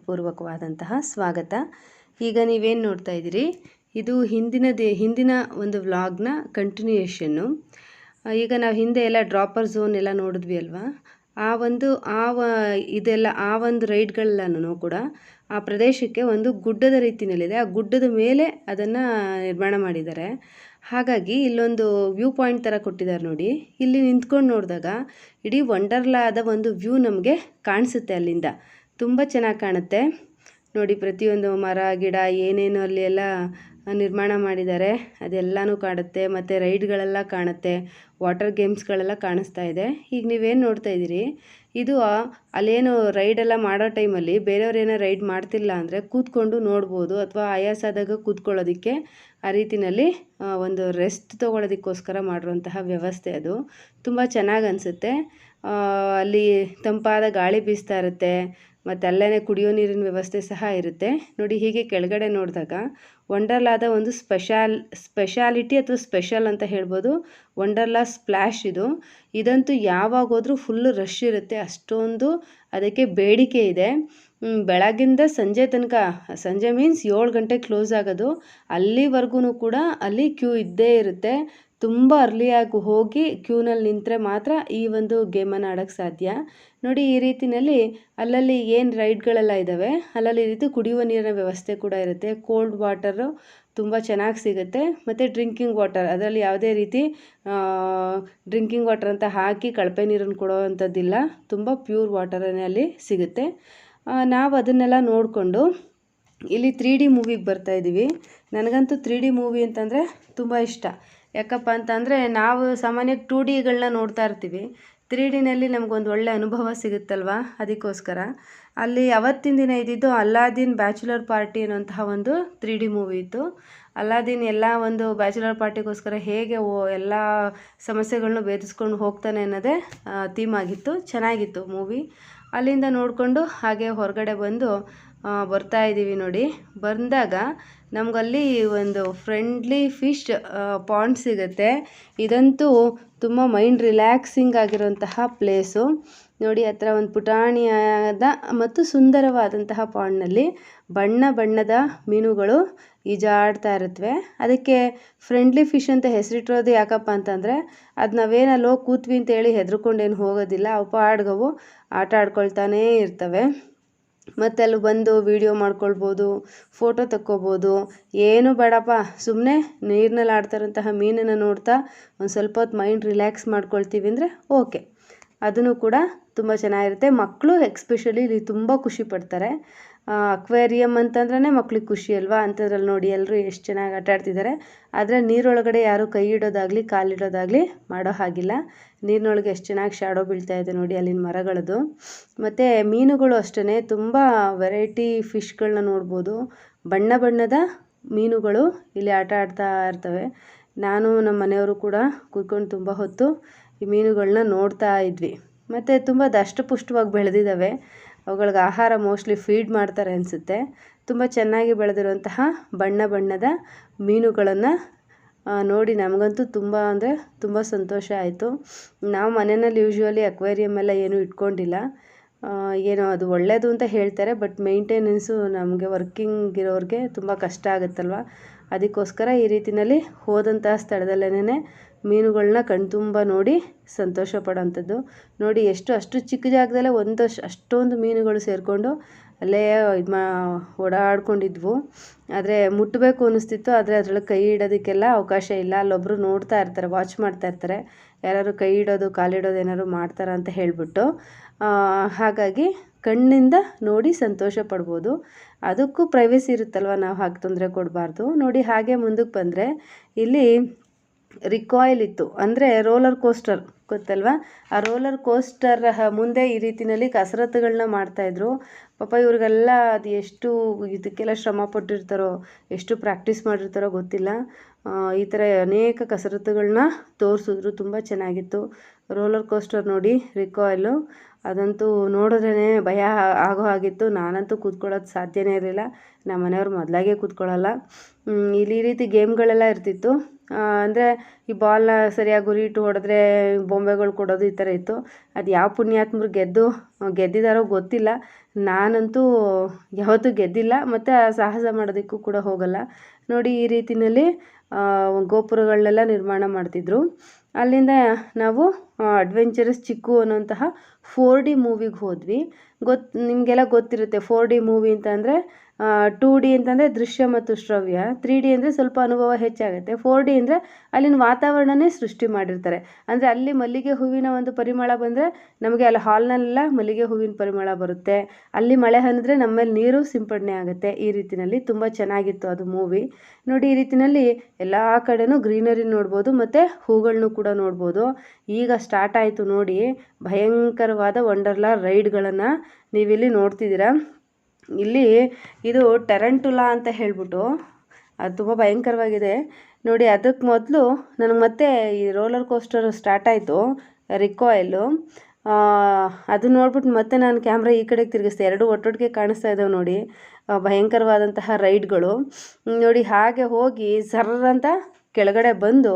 ಪೂರ್ವಕವಾದಂತಹ ಸ್ವಾಗತ. ಈಗ ನೀವೇನು ನೋಡ್ತಾ ಇದ್ದೀರಿ, ಇದು ಹಿಂದಿನ ಒಂದು ವ್ಲಾಗ್ನ ಕಂಟಿನ್ಯೂಯೇಷನ್ನು. ಈಗ ನಾವು ಹಿಂದೆ ಎಲ್ಲ ಡ್ರಾಪರ್ ಝೋನ್ ಎಲ್ಲ ನೋಡಿದ್ವಿ ಅಲ್ವಾ, ಆ ಒಂದು ರೈಡ್ಗಳೆಲ್ಲನೂ ಕೂಡ ಆ ಪ್ರದೇಶಕ್ಕೆ ಒಂದು ಗುಡ್ಡದ ರೀತಿಯಲ್ಲಿದೆ. ಆ ಗುಡ್ಡದ ಮೇಲೆ ಅದನ್ನು ನಿರ್ಮಾಣ ಮಾಡಿದ್ದಾರೆ. ಹಾಗಾಗಿ ಇಲ್ಲೊಂದು ವ್ಯೂ ಪಾಯಿಂಟ್ ಥರ ಕೊಟ್ಟಿದ್ದಾರೆ ನೋಡಿ. ಇಲ್ಲಿ ನಿಂತ್ಕೊಂಡು ನೋಡಿದಾಗ ಇಡೀ ವಂಡರ್ಲಾದ ಒಂದು ವ್ಯೂ ನಮಗೆ ಕಾಣಿಸುತ್ತೆ. ಅಲ್ಲಿಂದ ತುಂಬ ಚೆನ್ನಾಗಿ ಕಾಣುತ್ತೆ ನೋಡಿ. ಪ್ರತಿಯೊಂದು ಮರ ಗಿಡ ಏನೇನು ಅಲ್ಲಿ ಎಲ್ಲ ನಿರ್ಮಾಣ ಮಾಡಿದ್ದಾರೆ ಅದೆಲ್ಲನೂ ಕಾಣುತ್ತೆ. ಮತ್ತು ರೈಡ್ಗಳೆಲ್ಲ ಕಾಣುತ್ತೆ, ವಾಟರ್ ಗೇಮ್ಸ್ಗಳೆಲ್ಲ ಕಾಣಿಸ್ತಾ ಇದೆ. ಈಗ ನೀವೇನು ನೋಡ್ತಾ ಇದ್ದೀರಿ, ಇದು ಅಲ್ಲೇನು ರೈಡೆಲ್ಲ ಮಾಡೋ ಟೈಮಲ್ಲಿ ಬೇರೆಯವ್ರು ಏನೋ ರೈಡ್ ಮಾಡ್ತಿಲ್ಲ ಅಂದರೆ ಕೂತ್ಕೊಂಡು ನೋಡ್ಬೋದು, ಅಥವಾ ಆಯಾಸ ಆದಾಗ ಕೂತ್ಕೊಳ್ಳೋದಕ್ಕೆ ಆ ರೀತಿಯಲ್ಲಿ ಒಂದು ರೆಸ್ಟ್ ತೊಗೊಳೋದಕ್ಕೋಸ್ಕರ ಮಾಡಿರುವಂತಹ ವ್ಯವಸ್ಥೆ. ಅದು ತುಂಬ ಚೆನ್ನಾಗಿ ಅನಿಸುತ್ತೆ. ಅಲ್ಲಿ ತಂಪಾದ ಗಾಳಿ ಬೀಸ್ತಾ ಇರುತ್ತೆ, ಮತ್ತು ಅಲ್ಲೇ ಕುಡಿಯೋ ನೀರಿನ ವ್ಯವಸ್ಥೆ ಸಹ ಇರುತ್ತೆ ನೋಡಿ. ಹೀಗೆ ಕೆಳಗಡೆ ನೋಡಿದಾಗ ವಂಡರ್ಲಾದ ಒಂದು ಸ್ಪೆಷಾಲಿಟಿ ಅಥವಾ ಸ್ಪೆಷಲ್ ಅಂತ ಹೇಳ್ಬೋದು ವಂಡರ್ಲಾ ಸ್ಪ್ಲ್ಯಾಶ್. ಇದಂತೂ ಯಾವಾಗ ಹೋದ್ರೂ ಫುಲ್ಲು ರಶ್ ಇರುತ್ತೆ, ಅಷ್ಟೊಂದು ಅದಕ್ಕೆ ಬೇಡಿಕೆ ಇದೆ. ಬೆಳಗ್ಗಿಂದ ಸಂಜೆ ತನಕ, ಸಂಜೆ ಮೀನ್ಸ್ 7 ಗಂಟೆಗೆ ಕ್ಲೋಸ್ ಆಗೋದು, ಅಲ್ಲಿವರೆಗೂ ಕೂಡ ಅಲ್ಲಿ ಕ್ಯೂ ಇದ್ದೇ ಇರುತ್ತೆ. ತುಂಬ ಅರ್ಲಿಯಾಗಿ ಹೋಗಿ ಕ್ಯೂನಲ್ಲಿ ನಿಂತರೆ ಮಾತ್ರ ಈ ಒಂದು ಗೇಮನ್ನು ಆಡೋಕ್ಕೆ ಸಾಧ್ಯ ನೋಡಿ. ಈ ರೀತಿಯಲ್ಲಿ ಅಲ್ಲಲ್ಲಿ ಏನು ರೈಡ್ಗಳೆಲ್ಲ ಇದ್ದಾವೆ ಅಲ್ಲಲ್ಲಿ ಈ ರೀತಿ ಕುಡಿಯುವ ನೀರಿನ ವ್ಯವಸ್ಥೆ ಕೂಡ ಇರುತ್ತೆ. ಕೋಲ್ಡ್ ವಾಟರು ತುಂಬ ಚೆನ್ನಾಗಿ ಸಿಗುತ್ತೆ, ಮತ್ತು ಡ್ರಿಂಕಿಂಗ್ ವಾಟರ್, ಅದರಲ್ಲಿ ಯಾವುದೇ ರೀತಿ ಡ್ರಿಂಕಿಂಗ್ ವಾಟರ್ ಅಂತ ಹಾಕಿ ಕಳಪೆ ನೀರನ್ನು ಕೊಡೋವಂಥದ್ದಿಲ್ಲ, ತುಂಬ ಪ್ಯೂರ್ ವಾಟರನ್ನೇ ಅಲ್ಲಿ ಸಿಗುತ್ತೆ. ನಾವು ಅದನ್ನೆಲ್ಲ ನೋಡಿಕೊಂಡು ಇಲ್ಲಿ 3D ಮೂವಿಗೆ ಬರ್ತಾಯಿದ್ದೀವಿ. ನನಗಂತೂ 3D ಮೂವಿ ಅಂತಂದರೆ ತುಂಬ ಇಷ್ಟ. ಯಾಕಪ್ಪ ಅಂತಂದರೆ ನಾವು ಸಾಮಾನ್ಯವಾಗಿ 2Dಗಳನ್ನ ನೋಡ್ತಾ ಇರ್ತೀವಿ, 3Dನಲ್ಲಿ ನಮಗೊಂದು ಒಳ್ಳೆ ಅನುಭವ ಸಿಗುತ್ತಲ್ವ, ಅದಕ್ಕೋಸ್ಕರ. ಅಲ್ಲಿ ಅವತ್ತಿನ ದಿನ ಇದ್ದಿದ್ದು ಅಲ್ಲಾದೀನ್ ಬ್ಯಾಚುಲರ್ ಪಾರ್ಟಿ ಅನ್ನೋಂತಹ ಒಂದು 3D ಮೂವಿ ಇತ್ತು. ಅಲ್ಲಾದೀನ್ ಎಲ್ಲ ಒಂದು ಬ್ಯಾಚುಲರ್ ಪಾರ್ಟಿಗೋಸ್ಕರ ಹೇಗೆ ಎಲ್ಲ ಸಮಸ್ಯೆಗಳನ್ನೂ ಭೇದಿಸ್ಕೊಂಡು ಹೋಗ್ತಾನೆ ಅನ್ನೋದೇ ಥೀಮ್ ಆಗಿತ್ತು. ಚೆನ್ನಾಗಿತ್ತು ಮೂವಿ. ಅಲ್ಲಿಂದ ನೋಡಿಕೊಂಡು ಹಾಗೆ ಹೊರಗಡೆ ಬರ್ತಾ ಇದ್ದೀವಿ ನೋಡಿ. ಬಂದಾಗ ನಮಗಲ್ಲಿ ಒಂದು ಫ್ರೆಂಡ್ಲಿ ಫಿಶ್ ಪಾಂಡ್ ಸಿಗುತ್ತೆ. ಇದಂತೂ ತುಂಬ ಮೈಂಡ್ ರಿಲ್ಯಾಕ್ಸಿಂಗ್ ಆಗಿರುವಂತಹ ಪ್ಲೇಸು ನೋಡಿ. ಹತ್ರ ಒಂದು ಪುಟಾಣಿಯಾದ ಮತ್ತು ಸುಂದರವಾದಂತಹ ಪಾಂಡ್ನಲ್ಲಿ ಬಣ್ಣ ಬಣ್ಣದ ಮೀನುಗಳು ಈಜಾಡ್ತಾ ಇರುತ್ತವೆ. ಅದಕ್ಕೆ ಫ್ರೆಂಡ್ಲಿ ಫಿಶ್ ಅಂತ ಹೆಸರಿಟ್ಟಿರೋದು ಯಾಕಪ್ಪ ಅಂತಂದರೆ, ಅದು ನಾವೇನಲ್ಲೋ ಕೂತ್ವಿ ಅಂತೇಳಿ ಹೆದರ್ಕೊಂಡೇನು ಹೋಗೋದಿಲ್ಲ, ಅವು ಪಾಡ್ಗವು ಆಟ ಆಡ್ಕೊಳ್ತಾನೇ ಇರ್ತವೆ. ಮತ್ತು ಅಲ್ಲಿ ಬಂದು ವೀಡಿಯೋ ಮಾಡ್ಕೊಳ್ಬೋದು, ಫೋಟೋ ತಕ್ಕೋಬೋದು, ಏನು ಬೇಡಪ್ಪ, ಸುಮ್ಮನೆ ನೀರಿನಲ್ಲಿ ಆಡ್ತಾರಂತಹ ಮೀನನ್ನು ನೋಡ್ತಾ ಒಂದು ಸ್ವಲ್ಪ ಹೊತ್ತು ಮೈಂಡ್ ರಿಲ್ಯಾಕ್ಸ್ ಮಾಡ್ಕೊಳ್ತೀವಿ ಅಂದರೆ ಓಕೆ, ಅದನ್ನು ಕೂಡ ತುಂಬ ಚೆನ್ನಾಗಿರುತ್ತೆ. ಮಕ್ಕಳು ಎಕ್ಸ್ಪೆಷಲಿ ಇಲ್ಲಿ ತುಂಬ ಖುಷಿ ಪಡ್ತಾರೆ. ಅಕ್ವೇರಿಯಮ್ ಅಂತಂದ್ರೆ ಮಕ್ಳಿಗೆ ಖುಷಿ ಅಲ್ವಾ, ಅಂಥದ್ರಲ್ಲಿ ನೋಡಿ ಎಲ್ಲರೂ ಎಷ್ಟು ಚೆನ್ನಾಗಿ ಆಟ ಆಡ್ತಿದ್ದಾರೆ. ಆದರೆ ನೀರೊಳಗಡೆ ಯಾರೂ ಕೈ ಇಡೋದಾಗಲಿ ಕಾಲಿಡೋದಾಗಲಿ ಮಾಡೋ ಹಾಗಿಲ್ಲ. ನೀರಿನೊಳಗೆ ಎಷ್ಟು ಚೆನ್ನಾಗಿ ಶಾಡೋ ಬೀಳ್ತಾ ಇದೆ ನೋಡಿ ಅಲ್ಲಿನ ಮರಗಳದ್ದು. ಮತ್ತು ಮೀನುಗಳು ಅಷ್ಟೇ, ತುಂಬ ವೆರೈಟಿ ಫಿಶ್ಗಳನ್ನ ನೋಡ್ಬೋದು. ಬಣ್ಣ ಬಣ್ಣದ ಮೀನುಗಳು ಇಲ್ಲಿ ಆಟ ಆಡ್ತಾ ಇರ್ತವೆ. ನಾನು ನಮ್ಮ ಮನೆಯವರು ಕೂಡ ಕೂತ್ಕೊಂಡು ತುಂಬ ಹೊತ್ತು ಈ ಮೀನುಗಳನ್ನ ನೋಡ್ತಾ ಇದ್ವಿ. ಮತ್ತು ತುಂಬ ದಷ್ಟಪುಷ್ಟವಾಗಿ ಬೆಳೆದಿದ್ದಾವೆ. ಅವುಗಳಿಗೆ ಆಹಾರ ಮೋಸ್ಟ್ಲಿ ಫೀಡ್ ಮಾಡ್ತಾರೆ ಅನಿಸುತ್ತೆ. ತುಂಬ ಚೆನ್ನಾಗಿ ಬೆಳೆದಿರುವಂತಹ ಬಣ್ಣ ಬಣ್ಣದ ಮೀನುಗಳನ್ನು ನೋಡಿ ನಮಗಂತೂ ತುಂಬ ಅಂದರೆ ತುಂಬ ಸಂತೋಷ ಆಯಿತು. ನಾವು ಮನೆಯಲ್ಲಿ ಯೂಶ್ವಲಿ ಅಕ್ವೇರಿಯಮ್ ಎಲ್ಲ ಏನೂ ಇಟ್ಕೊಂಡಿಲ್ಲ. ಏನೋ ಅದು ಒಳ್ಳೆಯದು ಅಂತ ಹೇಳ್ತಾರೆ, ಬಟ್ ಮೇಂಟೆನೆನ್ಸು ನಮಗೆ ವರ್ಕಿಂಗ್ ಇರೋರಿಗೆ ತುಂಬ ಕಷ್ಟ ಆಗುತ್ತಲ್ವ. ಅದಕ್ಕೋಸ್ಕರ ಈ ರೀತಿಯಲ್ಲಿ ಹೋದಂತಹ ಸ್ಥಳದಲ್ಲೇ ಮೀನುಗಳನ್ನ ಕಣ್ತುಂಬ ನೋಡಿ ಸಂತೋಷ ಪಡೋವಂಥದ್ದು ನೋಡಿ. ಅಷ್ಟು ಚಿಕ್ಕ ಜಾಗದಲ್ಲೇ ಅಷ್ಟೊಂದು ಮೀನುಗಳು ಸೇರಿಕೊಂಡು ಅಲ್ಲೇ ಓಡಾಡ್ಕೊಂಡಿದ್ವು. ಆದರೆ ಮುಟ್ಟಬೇಕು ಅನ್ನಿಸ್ತಿತ್ತು, ಆದರೆ ಅದರೊಳಗೆ ಕೈ ಇಡೋದಕ್ಕೆಲ್ಲ ಅವಕಾಶ ಇಲ್ಲ. ಅಲ್ಲೊಬ್ಬರು ನೋಡ್ತಾ ಇರ್ತಾರೆ, ವಾಚ್ ಮಾಡ್ತಾ ಇರ್ತಾರೆ, ಯಾರು ಕೈ ಇಡೋದು ಕಾಲಿಡೋದು ಏನಾದ್ರು ಮಾಡ್ತಾರ ಅಂತ ಹೇಳಿಬಿಟ್ಟು. ಹಾಗಾಗಿ ಕಣ್ಣಿಂದ ನೋಡಿ ಸಂತೋಷ ಪಡ್ಬೋದು. ಅದಕ್ಕೂ ಪ್ರೈವೇಸಿ ಇರುತ್ತಲ್ವ, ನಾವು ಹಾಗೆ ತೊಂದರೆ ಕೊಡಬಾರ್ದು ನೋಡಿ. ಹಾಗೆ ಮುಂದಕ್ಕೆ ಬಂದರೆ ಇಲ್ಲಿ ರಿಕಾಯಿಲ್ ಇತ್ತು, ಅಂದರೆ ರೋಲರ್ ಕೋಸ್ಟರ್ ಗೊತ್ತಲ್ವ. ಆ ರೋಲರ್ ಕೋಸ್ಟರ್ ಮುಂದೆ ಈ ರೀತಿಯಲ್ಲಿ ಕಸರತ್ತುಗಳನ್ನ ಮಾಡ್ತಾಯಿದ್ರು. ಪಾಪ ಇವ್ರಿಗೆಲ್ಲ ಅದು ಎಷ್ಟು ಇದಕ್ಕೆಲ್ಲ ಶ್ರಮ ಪಟ್ಟಿರ್ತಾರೋ, ಎಷ್ಟು ಪ್ರಾಕ್ಟೀಸ್ ಮಾಡಿರ್ತಾರೋ ಗೊತ್ತಿಲ್ಲ. ಈ ಥರ ಅನೇಕ ಕಸರತ್ತುಗಳನ್ನ ತೋರಿಸಿದ್ರು. ತುಂಬ ಚೆನ್ನಾಗಿತ್ತು. ರೋಲರ್ ಕೋಸ್ಟರ್ ನೋಡಿ, ರಿಕಾಯ್ಲು, ಅದಂತೂ ನೋಡಿದ್ರೇ ಭಯ ಆಗೋ ಹಾಗಿತ್ತು. ನಾನಂತೂ ಕೂತ್ಕೊಳ್ಳೋದು ಸಾಧ್ಯನೇ ಇರಲಿಲ್ಲ. ನಮ್ಮ ಮನೆಯವ್ರು ಮೊದಲಾಗೆ ಕೂತ್ಕೊಳ್ಳಲ್ಲ. ಇಲ್ಲಿ ಈ ರೀತಿ ಗೇಮ್ಗಳೆಲ್ಲ ಇರ್ತಿತ್ತು. ಅಂದರೆ ಈ ಬಾಲ್ನ ಸರಿಯಾಗಿ ಗುರಿ ಇಟ್ಟು ಹೊಡೆದ್ರೆ ಬೊಂಬೆಗಳು ಕೊಡೋದು ಈ ಥರ ಇತ್ತು. ಅದು ಯಾವ ಪುಣ್ಯಾತ್ಮರು ಗೆದ್ದಿದ್ದಾರೋ ಗೊತ್ತಿಲ್ಲ. ನಾನಂತೂ ಯಾವತ್ತೂ ಗೆದ್ದಿಲ್ಲ ಮತ್ತು ಸಾಹಸ ಮಾಡೋದಕ್ಕೂ ಕೂಡ ಹೋಗಲ್ಲ. ನೋಡಿ, ಈ ರೀತಿಯಲ್ಲಿ ಗೋಪುರಗಳನ್ನೆಲ್ಲ ನಿರ್ಮಾಣ ಮಾಡ್ತಿದ್ರು. ಅಲ್ಲಿಂದ ನಾವು ಅಡ್ವೆಂಚರಸ್ ಚಿಕ್ಕು ಅನ್ನೋಂತಹ 4D ಮೂವಿಗೆ ಹೋದ್ವಿ. ನಿಮಗೆಲ್ಲ ಗೊತ್ತಿರುತ್ತೆ 4D ಮೂವಿ ಅಂತಂದರೆ 2D ಅಂತಂದರೆ ದೃಶ್ಯ ಮತ್ತು ಶ್ರವ್ಯ, 3D ಅಂದರೆ ಸ್ವಲ್ಪ ಅನುಭವ ಹೆಚ್ಚಾಗುತ್ತೆ, 4D ಅಂದರೆ ಅಲ್ಲಿನ ವಾತಾವರಣನೇ ಸೃಷ್ಟಿ ಮಾಡಿರ್ತಾರೆ. ಅಂದರೆ ಅಲ್ಲಿ ಮಲ್ಲಿಗೆ ಹೂವಿನ ಒಂದು ಪರಿಮಳ ಬಂದರೆ ನಮಗೆ ಅಲ್ಲಿ ಹಾಲ್ನಲ್ಲೆಲ್ಲ ಮಲ್ಲಿಗೆ ಹೂವಿನ ಪರಿಮಳ ಬರುತ್ತೆ. ಅಲ್ಲಿ ಮಳೆ ಹನಿದ್ರೆ ನಮ್ಮ ಮೇಲೆ ನೀರು ಸಿಂಪಡಣೆ ಆಗುತ್ತೆ. ಈ ರೀತಿಯಲ್ಲಿ ತುಂಬ ಚೆನ್ನಾಗಿತ್ತು ಅದು ಮೂವಿ. ನೋಡಿ, ಈ ರೀತಿಯಲ್ಲಿ ಎಲ್ಲ ಕಡೆನೂ ಗ್ರೀನರಿ ನೋಡ್ಬೋದು ಮತ್ತು ಹೂಗಳನ್ನೂ ಕೂಡ ನೋಡ್ಬೋದು. ಈಗ ಸ್ಟಾರ್ಟ್ ಆಯಿತು ನೋಡಿ ಭಯಂಕರವಾದ ವಂಡರ್ಲಾ ರೈಡ್ಗಳನ್ನು ನೀವಿಲ್ಲಿ ನೋಡ್ತಿದ್ದೀರಾ. ಇಲ್ಲಿ ಇದು ಟೆರಂಟುಲಾ ಅಂತ ಹೇಳ್ಬಿಟ್ಟು ಅದು ತುಂಬ ಭಯಂಕರವಾಗಿದೆ ನೋಡಿ. ಅದಕ್ಕೆ ಮೊದಲು ನನಗೆ ಮತ್ತೆ ಈ ರೋಲರ್ ಕೋಸ್ಟರ್ ಸ್ಟಾರ್ಟ್ ಆಯಿತು, ರಿಕಾಯ್ಲು. ಅದು ನೋಡ್ಬಿಟ್ಟು ಮತ್ತೆ ನಾನು ಕ್ಯಾಮ್ರಾ ಈ ಕಡೆಗೆ ತಿರುಗಿಸ್ದೆ. ಎರಡು ಒಟ್ಟೊಟ್ಟಿಗೆ ಕಾಣಿಸ್ತಾ ಇದ್ದಾವೆ ನೋಡಿ, ಭಯಂಕರವಾದಂತಹ ರೈಡ್ಗಳು ನೋಡಿ. ಹಾಗೆ ಹೋಗಿ ಸರ್ರಂತ ಕೆಳಗಡೆ ಬಂದು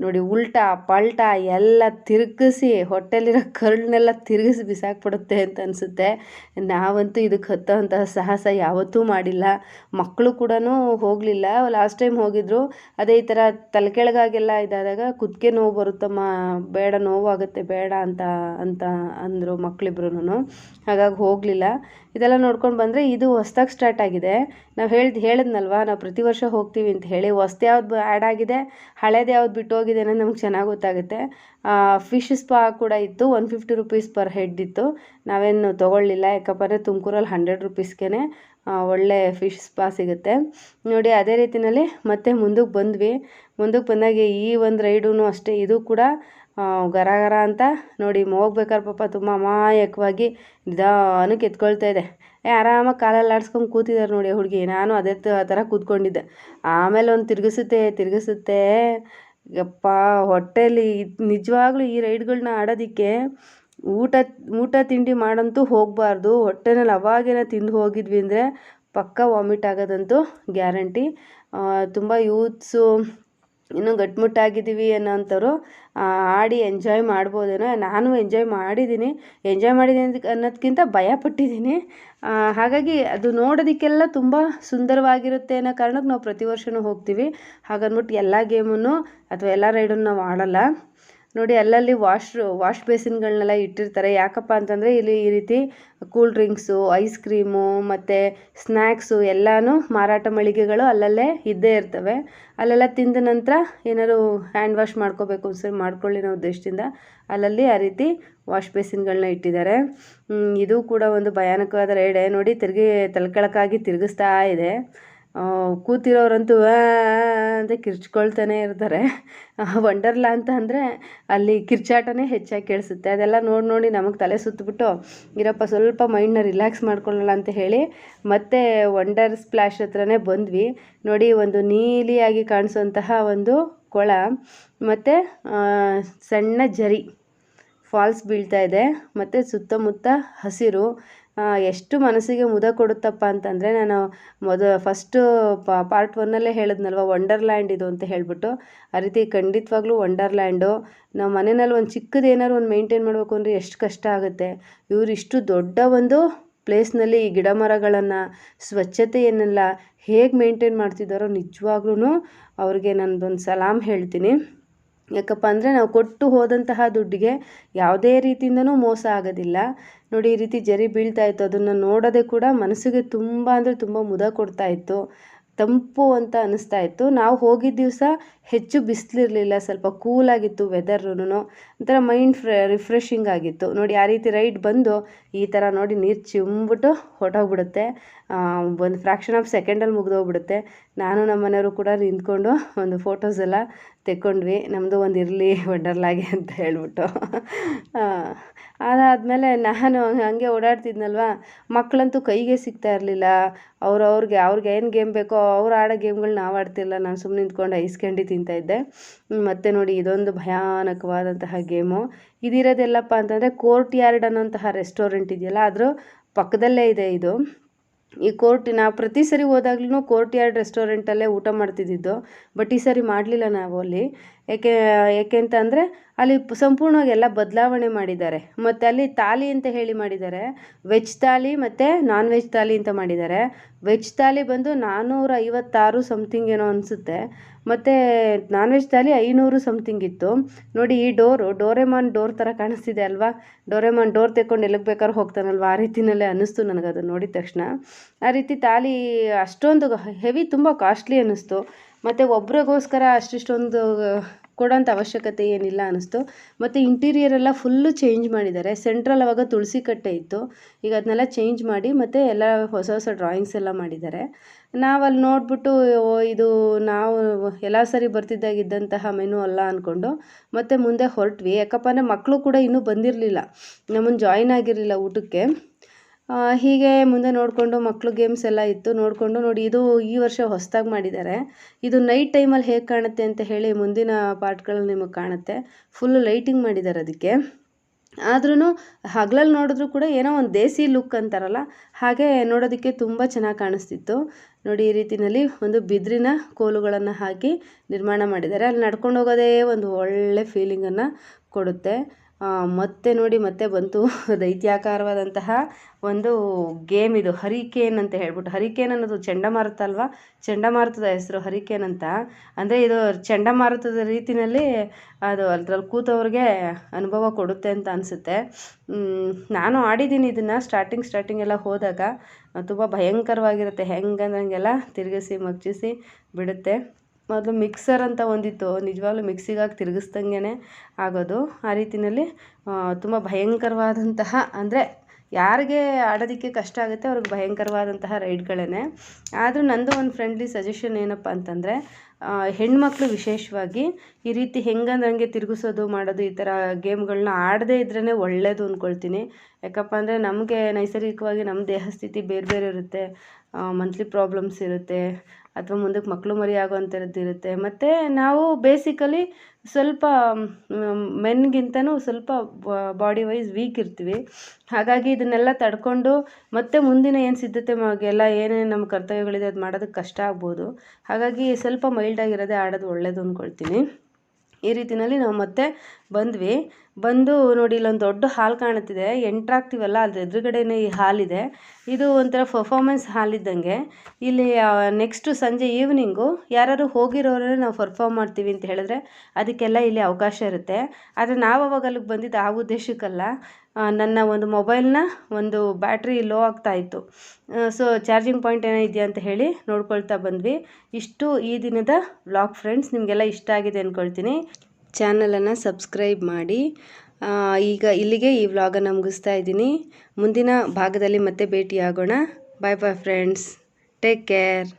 ನೋಡಿ, ಉಲ್ಟಾ ಪಲ್ಟಾ ಎಲ್ಲ ತಿರುಗಿಸಿ ಹೊಟ್ಟೆಲಿರೋ ಕರುಳನ್ನೆಲ್ಲ ತಿರುಗಿಸಿ ಬಿಸಾಕ್ಬಿಡುತ್ತೆ ಅಂತ ಅನಿಸುತ್ತೆ. ನಾವಂತೂ ಇದಕ್ಕೆ ಹತ್ತೋಂತಹ ಸಾಹಸ ಯಾವತ್ತೂ ಮಾಡಿಲ್ಲ. ಮಕ್ಕಳು ಕೂಡ ಹೋಗಲಿಲ್ಲ. ಲಾಸ್ಟ್ ಟೈಮ್ ಹೋಗಿದ್ರು. ಅದೇ ಈ ಥರ ತಲೆ ಕೆಳಗಾಗೆಲ್ಲ ಇದಾದಾಗ ಕುತ್ತಿಗೆ ನೋವು ಬರುತ್ತಮ್ಮ, ಬೇಡ ನೋವಾಗುತ್ತೆ ಬೇಡ ಅಂತ ಅಂತ ಅಂದರು ಮಕ್ಕಳಿಬ್ರು. ಹಾಗಾಗಿ ಹೋಗಲಿಲ್ಲ. ಇದೆಲ್ಲ ನೋಡ್ಕೊಂಡು ಬಂದರೆ ಇದು ಹೊಸ್ದಾಗಿ ಸ್ಟಾರ್ಟ್ ಆಗಿದೆ. ನಾವು ಹೇಳಿದ್ನಲ್ವ ನಾವು ಪ್ರತಿ ವರ್ಷ ಹೋಗ್ತೀವಿ ಅಂತ ಹೇಳಿ. ಹೊಸ್ದು ಯಾವ್ದು ಆ್ಯಡ್ ಆಗಿದೆ, ಹಳೇದು ಯಾವ್ದು ಬಿಟ್ಟು ಹೋಗಿದೆ ಅನ್ನೋದು ನಮ್ಗೆ ಚೆನ್ನಾಗಿ ಗೊತ್ತಾಗುತ್ತೆ. ಫಿಶ್ ಸ್ಪಾ ಕೂಡ ಇತ್ತು. 150 ರೂಪೀಸ್ ಪರ್ ಹೆಡ್ ಇತ್ತು. ನಾವೇನು ತೊಗೊಳ್ಳಿಲ್ಲ, ಯಾಕಪ್ಪ ಅಂದರೆ ತುಮಕೂರಲ್ಲಿ 100 ರೂಪೀಸ್ಗೆ ಒಳ್ಳೆ ಫಿಶ್ ಸ್ಪಾ ಸಿಗುತ್ತೆ ನೋಡಿ. ಅದೇ ರೀತಿಯಲ್ಲಿ ಮತ್ತೆ ಮುಂದಕ್ಕೆ ಬಂದ್ವಿ. ಮುಂದಕ್ಕೆ ಬಂದಾಗ ಈ ಒಂದು ರೈಡೂ ಅಷ್ಟೇ, ಇದು ಕೂಡ ಗರ ಗರ ಅಂತ ನೋಡಿ. ಹೋಗ್ಬೇಕಾದ್ರೆ ಪಾಪ ತುಂಬ ಅಮಾಯಕವಾಗಿ ನಿಧಾನಕ್ಕೆ ಎತ್ಕೊಳ್ತಾ ಇದೆ. ಆರಾಮಾಗಿ ಕಾಲಲ್ಲಿ ಆಡಿಸ್ಕೊಂಡು ಕೂತಿದ್ದಾರೆ ನೋಡಿ ಹುಡುಗಿ. ನಾನು ಅದೇ ಥರ ಕೂತ್ಕೊಂಡಿದ್ದೆ. ಆಮೇಲೆ ಒಂದು ತಿರುಗಿಸುತ್ತೆ ಯಪ್ಪ ಹೊಟ್ಟೆಯಲ್ಲಿ. ನಿಜವಾಗ್ಲೂ ಈ ರೈಡ್ಗಳನ್ನ ಆಡೋದಕ್ಕೆ ಊಟ ತಿಂಡಿ ಮಾಡಂತೂ ಹೋಗಬಾರ್ದು. ಹೊಟ್ಟೆನಲ್ಲಿ ಅವಾಗೇನ ತಿಂದು ಹೋಗಿದ್ವಿ ಅಂದರೆ ಪಕ್ಕ ವಾಮಿಟ್ ಆಗೋದಂತೂ ಗ್ಯಾರಂಟಿ. ತುಂಬ ಯೂತ್ಸು ಇನ್ನೂ ಗಟ್ಟಿಮುಟ್ಟಾಗಿದ್ದೀವಿ ಅನ್ನೋಂಥವ್ರು ಆಡಿ ಎಂಜಾಯ್ ಮಾಡ್ಬೋದೇನೋ. ನಾನು ಎಂಜಾಯ್ ಮಾಡಿದ್ದೀನಿ ಅನ್ನೋದಕ್ಕಿಂತ ಭಯಪಟ್ಟಿದ್ದೀನಿ. ಹಾಗಾಗಿ ಅದು ನೋಡೋದಕ್ಕೆಲ್ಲ ತುಂಬ ಸುಂದರವಾಗಿರುತ್ತೆ ಅನ್ನೋ ಕಾರಣಕ್ಕೆ ನಾವು ಪ್ರತಿ ವರ್ಷವೂ ಹೋಗ್ತೀವಿ. ಹಾಗನ್ಬಿಟ್ಟು ಎಲ್ಲ ಗೇಮನ್ನು ಅಥವಾ ಎಲ್ಲ ರೈಡನ್ನು ನಾವು ಆಡಲ್ಲ ನೋಡಿ. ಅಲ್ಲಲ್ಲಿ ವಾಶ್ ಬೇಸಿನ್ಗಳನ್ನೆಲ್ಲ ಇಟ್ಟಿರ್ತಾರೆ. ಯಾಕಪ್ಪ ಅಂತಂದರೆ ಇಲ್ಲಿ ಈ ರೀತಿ ಕೂಲ್ ಡ್ರಿಂಕ್ಸು, ಐಸ್ ಕ್ರೀಮು ಮತ್ತು ಸ್ನ್ಯಾಕ್ಸು ಎಲ್ಲನೂ ಮಾರಾಟ ಮಳಿಗೆಗಳು ಅಲ್ಲಲ್ಲೇ ಇದ್ದೇ ಇರ್ತವೆ. ಅಲ್ಲೆಲ್ಲ ತಿಂದ ನಂತರ ಏನಾದ್ರು ಹ್ಯಾಂಡ್ ವಾಶ್ ಮಾಡ್ಕೋಬೇಕು ಸರಿ ಮಾಡ್ಕೊಳ್ಳಿ ಅನ್ನೋ ಉದ್ದೇಶದಿಂದ ಅಲ್ಲಲ್ಲಿ ಆ ರೀತಿ ವಾಶ್ ಬೇಸಿನ್ಗಳನ್ನ ಇಟ್ಟಿದ್ದಾರೆ. ಇದು ಕೂಡ ಒಂದು ಭಯಾನಕವಾದ ರೈಡೆ ನೋಡಿ. ತಲೆಕೆಳಕಾಗಿ ತಿರುಗಿಸ್ತಾ ಇದೆ. ಕೂತಿರೋರಂತೂ ಅಂತ ಕಿರ್ಚ್ಕೊಳ್ತಾನೆ ಇರ್ತಾರೆ. ವಂಡರ್ಲಾ ಅಂತ ಅಂದರೆ ಅಲ್ಲಿ ಕಿರ್ಚಾಟನೇ ಹೆಚ್ಚಾಗಿ ಕೇಳಿಸುತ್ತೆ. ಅದೆಲ್ಲ ನೋಡಿ ನಮಗೆ ತಲೆ ಸುತ್ತಬಿಟ್ಟು ಇರಪ್ಪ ಸ್ವಲ್ಪ ಮೈಂಡ್ನ ರಿಲ್ಯಾಕ್ಸ್ ಮಾಡ್ಕೊಳ್ಳೋಣ ಅಂತ ಹೇಳಿ ಮತ್ತೆ ವಂಡರ್ ಸ್ಪ್ಲ್ಯಾಶ್ ಹತ್ರನೇ ಬಂದ್ವಿ ನೋಡಿ. ಒಂದು ನೀಲಿಯಾಗಿ ಕಾಣಿಸುವಂತಹ ಒಂದು ಕೊಳ ಮತ್ತು ಸಣ್ಣ ಜರಿ ಫಾಲ್ಸ್ ಬೀಳ್ತಾ ಇದೆ ಮತ್ತು ಸುತ್ತಮುತ್ತ ಹಸಿರು. ಎಷ್ಟು ಮನಸ್ಸಿಗೆ ಮುದ ಕೊಡುತ್ತಪ್ಪ ಅಂತಂದರೆ, ನಾನು ಫಸ್ಟು ಪಾರ್ಟ್ 1 ಹೇಳಿದ್ನಲ್ವ ವಂಡರ್ಲ್ಯಾಂಡ್ ಇದು ಅಂತ ಹೇಳಿಬಿಟ್ಟು, ಆ ರೀತಿ ಖಂಡಿತವಾಗ್ಲೂ ವಂಡರ್ಲ್ಯಾಂಡು. ನಾವು ಮನೆಯಲ್ಲಿ ಒಂದು ಚಿಕ್ಕದು ಏನಾದ್ರು ಒಂದು ಮೇಂಟೈನ್ ಮಾಡಬೇಕು ಅಂದರೆ ಎಷ್ಟು ಕಷ್ಟ ಆಗುತ್ತೆ. ಇವರು ಇಷ್ಟು ದೊಡ್ಡ ಒಂದು ಪ್ಲೇಸ್ನಲ್ಲಿ ಈ ಗಿಡ ಮರಗಳನ್ನು ಸ್ವಚ್ಛತೆಯನ್ನೆಲ್ಲ ಹೇಗೆ ಮೇಂಟೈನ್ ಮಾಡ್ತಿದ್ದಾರೋ ನಿಜವಾಗ್ಲೂ ಅವ್ರಿಗೆ ನಾನೊಂದು ಸಲಾಮ್ ಹೇಳ್ತೀನಿ. ಯಾಕಪ್ಪ ಅಂದರೆ ನಾವು ಕೊಟ್ಟು ಹೋದಂತಹ ದುಡ್ಡಿಗೆ ಯಾವುದೇ ರೀತಿಯಿಂದನೂ ಮೋಸ ಆಗೋದಿಲ್ಲ ನೋಡಿ. ಈ ರೀತಿ ಜರಿ ಬೀಳ್ತಾ ಇತ್ತು, ಅದನ್ನು ನೋಡೋದೇ ಕೂಡ ಮನಸ್ಸಿಗೆ ತುಂಬ ಅಂದರೆ ತುಂಬ ಮುದ ಕೊಡ್ತಾ ಇತ್ತು, ತಂಪು ಅಂತ ಅನ್ನಿಸ್ತಾ ಇತ್ತು. ನಾವು ಹೋಗಿದ್ದ ದಿವಸ ಹೆಚ್ಚು ಬಿಸಿಲಿರಲಿಲ್ಲ, ಸ್ವಲ್ಪ ಕೂಲಾಗಿತ್ತು ವೆದರ್ರೂ, ಒಂಥರ ಮೈಂಡ್ ರಿಫ್ರೆಶಿಂಗ್ ಆಗಿತ್ತು ನೋಡಿ. ಆ ರೀತಿ ರೈಡ್ ಬಂದು ಈ ಥರ ನೋಡಿ ನೀರು ಚಿಮ್ಬಿಟ್ಟು ಹೊಟ್ಟೋಗ್ಬಿಡುತ್ತೆ. ಒಂದು ಫ್ರ್ಯಾಕ್ಷನ್ ಆಫ್ ಸೆಕೆಂಡಲ್ಲಿ ಮುಗಿದೋಗ್ಬಿಡುತ್ತೆ. ನಾನು ನಮ್ಮ ಮನೆಯವರು ಕೂಡ ನಿಂತ್ಕೊಂಡು ಒಂದು ಫೋಟೋಸ್ ಎಲ್ಲ ತೆಕ್ಕೊಂಡ್ವಿ, ನಮ್ಮದು ಒಂದು ಇರಲಿ ವಂಡರ್ಲಾಗೆ ಅಂತ ಹೇಳ್ಬಿಟ್ಟು. ಅದಾದಮೇಲೆ ನಾನು ಹಾಗೆ ಓಡಾಡ್ತಿದ್ನಲ್ವ, ಮಕ್ಕಳಂತೂ ಕೈಗೆ ಸಿಗ್ತಾ ಇರಲಿಲ್ಲ. ಅವ್ರಿಗೆ ಏನು ಗೇಮ್ ಬೇಕೋ ಅವ್ರು ಆಡೋ ಗೇಮ್ಗಳು ನಾವು ಆಡ್ತಿಲ್ಲ. ನಾನು ಸುಮ್ಮನೆ ನಿಂತ್ಕೊಂಡು ಐಸ್ ಕ್ಯಾಂಡಿ ತಿಂತಾಯಿದ್ದೆ. ಮತ್ತು ನೋಡಿ ಇದೊಂದು ಭಯಾನಕವಾದಂತಹ ಗೇಮು. ಇದಿರೋದೆಲ್ಲಪ್ಪ ಅಂತಂದರೆ ಕೋರ್ಟ್ ಯಾರ್ಡ್ ಅನ್ನೋಂತಹ ರೆಸ್ಟೋರೆಂಟ್ ಇದೆಯಲ್ಲ, ಅದ್ರ ಪಕ್ಕದಲ್ಲೇ ಇದೆ ಇದು. ಈ ನಾವು ಪ್ರತಿ ಸರಿ ಹೋದಾಗ್ಲೂ ಕೋರ್ಟ್ ಯಾರ್ಡ್ ರೆಸ್ಟೋರೆಂಟಲ್ಲೇ ಊಟ ಮಾಡ್ತಿದ್ದಿದ್ದು. ಬಟ್ ಈ ಸರಿ ಮಾಡಲಿಲ್ಲ ನಾವು ಅಲ್ಲಿ. ಏಕೆ ಅಂತ ಅಂದರೆ ಅಲ್ಲಿ ಸಂಪೂರ್ಣವಾಗಿ ಎಲ್ಲ ಬದಲಾವಣೆ ಮಾಡಿದ್ದಾರೆ. ಮತ್ತು ಅಲ್ಲಿ ಥಾಲಿ ಅಂತ ಹೇಳಿ ಮಾಡಿದ್ದಾರೆ, ವೆಜ್ ಥಾಲಿ ಮತ್ತು ನಾನ್ ವೆಜ್ ಥಾಲಿ ಅಂತ ಮಾಡಿದ್ದಾರೆ. ವೆಜ್ ಥಾಲಿ ಬಂದು 456 ಸಮಥಿಂಗ್ ಏನೋ ಅನಿಸುತ್ತೆ, ಮತ್ತು ನಾನ್ ವೆಜ್ ಥಾಲಿ 500 ಸಮಥಿಂಗ್ ಇತ್ತು. ನೋಡಿ ಈ ಡೋರೆಮಾನ್ ಡೋರ್ ಥರ ಕಾಣಿಸ್ತಿದೆ ಅಲ್ವಾ, ಡೋರೆಮಾನ್ ಡೋರ್ ತೆಕ್ಕೊಂಡು ಎಲ್ಲಿಗೆ ಬೇಕಾದ್ರೂ ಹೋಗ್ತಾನಲ್ವ, ಆ ರೀತಿಯಲ್ಲೇ ಅನ್ನಿಸ್ತು ನನಗೆ ಅದು ನೋಡಿದ ತಕ್ಷಣ. ಆ ರೀತಿ ಥಾಲಿ ಅಷ್ಟೊಂದು ಹೆವಿ, ತುಂಬ ಕಾಸ್ಟ್ಲಿ ಅನ್ನಿಸ್ತು. ಮತ್ತು ಒಬ್ರಿಗೋಸ್ಕರ ಅಷ್ಟಿಷ್ಟೊಂದು ಕೊಡೋಂಥ ಅವಶ್ಯಕತೆ ಏನಿಲ್ಲ ಅನ್ನಿಸ್ತು. ಮತ್ತು ಇಂಟೀರಿಯರ್ ಎಲ್ಲ ಫುಲ್ಲು ಚೇಂಜ್ ಮಾಡಿದ್ದಾರೆ. ಸೆಂಟ್ರಲ್ ಆವಾಗ ತುಳಸಿ ಕಟ್ಟೆ ಇತ್ತು, ಈಗ ಅದನ್ನೆಲ್ಲ ಚೇಂಜ್ ಮಾಡಿ ಮತ್ತು ಎಲ್ಲ ಹೊಸ ಹೊಸ ಡ್ರಾಯಿಂಗ್ಸ್ ಎಲ್ಲ ಮಾಡಿದ್ದಾರೆ. ನಾವಲ್ಲಿ ನೋಡಿಬಿಟ್ಟು ಇದು ನಾವು ಎಲ್ಲ ಸರಿ ಬರ್ತಿದ್ದಾಗಿದ್ದಂತಹ ಮೆನು ಅಲ್ಲ ಅಂದ್ಕೊಂಡು ಮತ್ತೆ ಮುಂದೆ ಹೊರಟ್ವಿ. ಯಾಕಪ್ಪ ಅಂದರೆ ಮಕ್ಕಳು ಕೂಡ ಇನ್ನೂ ಬಂದಿರಲಿಲ್ಲ, ನಮ್ಮನ್ನು ಜಾಯಿನ್ ಆಗಿರಲಿಲ್ಲ ಊಟಕ್ಕೆ. ಹೀಗೆ ಮುಂದೆ ನೋಡಿಕೊಂಡು ಮಕ್ಕಳು ಗೇಮ್ಸ್ ಎಲ್ಲ ಇತ್ತು ನೋಡಿಕೊಂಡು. ನೋಡಿ ಇದು ಈ ವರ್ಷ ಹೊಸದಾಗಿ ಮಾಡಿದ್ದಾರೆ. ಇದು ನೈಟ್ ಟೈಮಲ್ಲಿ ಹೇಗೆ ಕಾಣುತ್ತೆ ಅಂತ ಹೇಳಿ ಮುಂದಿನ ಪಾರ್ಟ್ಗಳಲ್ಲಿ ನಿಮಗೆ ಕಾಣುತ್ತೆ. ಫುಲ್ಲು ಲೈಟಿಂಗ್ ಮಾಡಿದ್ದಾರೆ ಅದಕ್ಕೆ. ಆದ್ರೂ ಹಗಲಲ್ಲಿ ನೋಡಿದ್ರೂ ಕೂಡ ಏನೋ ಒಂದು ದೇಸಿ ಲುಕ್ ಅಂತಾರಲ್ಲ, ಹಾಗೆ ನೋಡೋದಕ್ಕೆ ತುಂಬ ಚೆನ್ನಾಗಿ ಕಾಣಿಸ್ತಿತ್ತು. ನೋಡಿ ಈ ರೀತಿಯಲ್ಲಿ ಒಂದು ಬಿದಿರಿನ ಕೋಲುಗಳನ್ನು ಹಾಕಿ ನಿರ್ಮಾಣ ಮಾಡಿದ್ದಾರೆ. ಅಲ್ಲಿ ನಡ್ಕೊಂಡು ಹೋಗೋದೇ ಒಂದು ಒಳ್ಳೆ ಫೀಲಿಂಗನ್ನು ಕೊಡುತ್ತೆ. ಮತ್ತೆ ನೋಡಿ ಮತ್ತೆ ಬಂತು ದೈತ್ಯಾಕಾರವಾದಂತಹ ಒಂದು ಗೇಮ್. ಇದು ಹರಿಕೇನ್ ಅಂತ ಹೇಳ್ಬಿಟ್ಟು, ಹರಿಕೇನ್ ಅನ್ನೋದು ಚಂಡಮಾರುತ ಅಲ್ವಾ, ಚಂಡಮಾರುತದ ಹೆಸರು ಹರಿಕೇನ್ ಅಂತ. ಅಂದರೆ ಇದು ಚಂಡಮಾರುತದ ರೀತಿಯಲ್ಲಿ ಅದು ಅದ್ರಲ್ಲಿ ಕೂತವ್ರಿಗೆ ಅನುಭವ ಕೊಡುತ್ತೆ ಅಂತ ಅನಿಸುತ್ತೆ. ನಾನು ಆಡಿದ್ದೀನಿ ಇದನ್ನು ಸ್ಟಾರ್ಟಿಂಗ್ ಎಲ್ಲ ಹೋದಾಗ. ತುಂಬ ಭಯಂಕರವಾಗಿರುತ್ತೆ, ಹೆಂಗಂದ್ರೆ ಹಂಗೆಲ್ಲ ತಿರುಗಿಸಿ ಮಗ್ಚಿಸಿ ಬಿಡುತ್ತೆ. ಮೊದಲು ಮಿಕ್ಸರ್ ಅಂತ ಒಂದಿತ್ತು, ನಿಜವಾಗ್ಲೂ ಮಿಕ್ಸಿಗಾಗಿ ತಿರುಗಿಸ್ದಂಗೆ ಆಗೋದು. ಆ ರೀತಿಯಲ್ಲಿ ತುಂಬ ಭಯಂಕರವಾದಂತಹ, ಅಂದರೆ ಯಾರಿಗೆ ಆಡೋದಕ್ಕೆ ಕಷ್ಟ ಆಗುತ್ತೆ ಅವ್ರಿಗೆ ಭಯಂಕರವಾದಂತಹ ರೈಡ್ಗಳೇ. ಆದರೂ ನಂದು ಒಂದು ಫ್ರೆಂಡ್ಲಿ ಸಜೆಷನ್ ಏನಪ್ಪ ಅಂತಂದರೆ, ಹೆಣ್ಮಕ್ಳು ವಿಶೇಷವಾಗಿ ಈ ರೀತಿ ಹೆಂಗಂದ್ರೆ ಹಂಗೆ ತಿರುಗಿಸೋದು ಮಾಡೋದು ಈ ಥರ ಗೇಮ್ಗಳನ್ನ ಆಡದೇ ಇದ್ರೇ ಒಳ್ಳೆಯದು ಅಂದ್ಕೊಳ್ತೀನಿ. ಯಾಕಪ್ಪ ಅಂದರೆ ನಮಗೆ ನೈಸರ್ಗಿಕವಾಗಿ ನಮ್ಮ ದೇಹ ಸ್ಥಿತಿ ಬೇರೆ ಬೇರೆ ಇರುತ್ತೆ, ಮಂತ್ಲಿ ಪ್ರಾಬ್ಲಮ್ಸ್ ಇರುತ್ತೆ, ಅಥವಾ ಮುಂದಕ್ಕೆ ಮಕ್ಕಳು ಮರಿ ಆಗೋವಂಥದ್ದು ಇರುತ್ತೆ. ಮತ್ತು ನಾವು ಬೇಸಿಕಲಿ ಸ್ವಲ್ಪ ಮೆನ್ಗಿಂತನೂ ಸ್ವಲ್ಪ ಬಾಡಿ ವೈಸ್ ವೀಕ್ ಇರ್ತೀವಿ. ಹಾಗಾಗಿ ಇದನ್ನೆಲ್ಲ ತಡ್ಕೊಂಡು ಮತ್ತೆ ಮುಂದಿನ ಏನು ಸಿದ್ಧತೆ ಎಲ್ಲ ಏನೇನು ನಮ್ಮ ಕರ್ತವ್ಯಗಳಿದೆ ಅದು ಮಾಡೋದಕ್ಕೆ ಕಷ್ಟ ಆಗ್ಬೋದು. ಹಾಗಾಗಿ ಸ್ವಲ್ಪ ಮೈಲ್ಡಾಗಿರೋದೇ ಆಡೋದು ಒಳ್ಳೆಯದು ಅಂದ್ಕೊಳ್ತೀನಿ. ಈ ರೀತಿಯಲ್ಲಿ ನಾವು ಮತ್ತೆ ಬಂದು ನೋಡಿ ಇಲ್ಲೊಂದು ದೊಡ್ಡ ಹಾಲ್ ಕಾಣುತ್ತಿದೆ. ಎಂಟ್ರಾಗ್ತೀವಲ್ಲ ಅದ್ರ ಎದುರುಗಡೆನೇ ಈ ಹಾಲಿದೆ. ಇದು ಒಂಥರ ಪರ್ಫಾರ್ಮೆನ್ಸ್ ಹಾಲ್ ಇದ್ದಂಗೆ. ಇಲ್ಲಿ ನೆಕ್ಸ್ಟು ಸಂಜೆ ಈವ್ನಿಂಗು ಯಾರಾದ್ರು ಹೋಗಿರೋರೇ ನಾವು ಪರ್ಫಾರ್ಮ್ ಮಾಡ್ತೀವಿ ಅಂತ ಹೇಳಿದ್ರೆ ಅದಕ್ಕೆಲ್ಲ ಇಲ್ಲಿ ಅವಕಾಶ ಇರುತ್ತೆ. ಆದರೆ ನಾವು ಅವಾಗ ಅಲ್ಲಿಗೆ ಬಂದಿದ್ದು ಆ ಉದ್ದೇಶಕ್ಕಲ್ಲ. ನನ್ನ ಒಂದು ಮೊಬೈಲ್ನ ಒಂದು ಬ್ಯಾಟ್ರಿ ಲೋ ಆಗ್ತಾಯಿತ್ತು. ಸೊ ಚಾರ್ಜಿಂಗ್ ಪಾಯಿಂಟ್ ಏನೋ ಇದೆಯಾ ಅಂತ ಹೇಳಿ ನೋಡ್ಕೊಳ್ತಾ ಬಂದ್ವಿ. ಇಷ್ಟು ಈ ದಿನದ ವ್ಲಾಗ್ ಫ್ರೆಂಡ್ಸ್. ನಿಮಗೆಲ್ಲ ಇಷ್ಟ ಆಗಿದೆ ಅಂದ್ಕೊಳ್ತೀನಿ. ಚಾನಲನ್ನು ಸಬ್ಸ್ಕ್ರೈಬ್ ಮಾಡಿ. ಈಗ ಇಲ್ಲಿಗೆ ಈ ವ್ಲಾಗನ್ನು ಮುಗಿಸ್ತಾ ಇದ್ದೀನಿ. ಮುಂದಿನ ಭಾಗದಲ್ಲಿ ಮತ್ತೆ ಭೇಟಿಯಾಗೋಣ. ಬಾಯ್ ಬಾಯ್ ಫ್ರೆಂಡ್ಸ್, ಟೇಕ್ ಕೇರ್.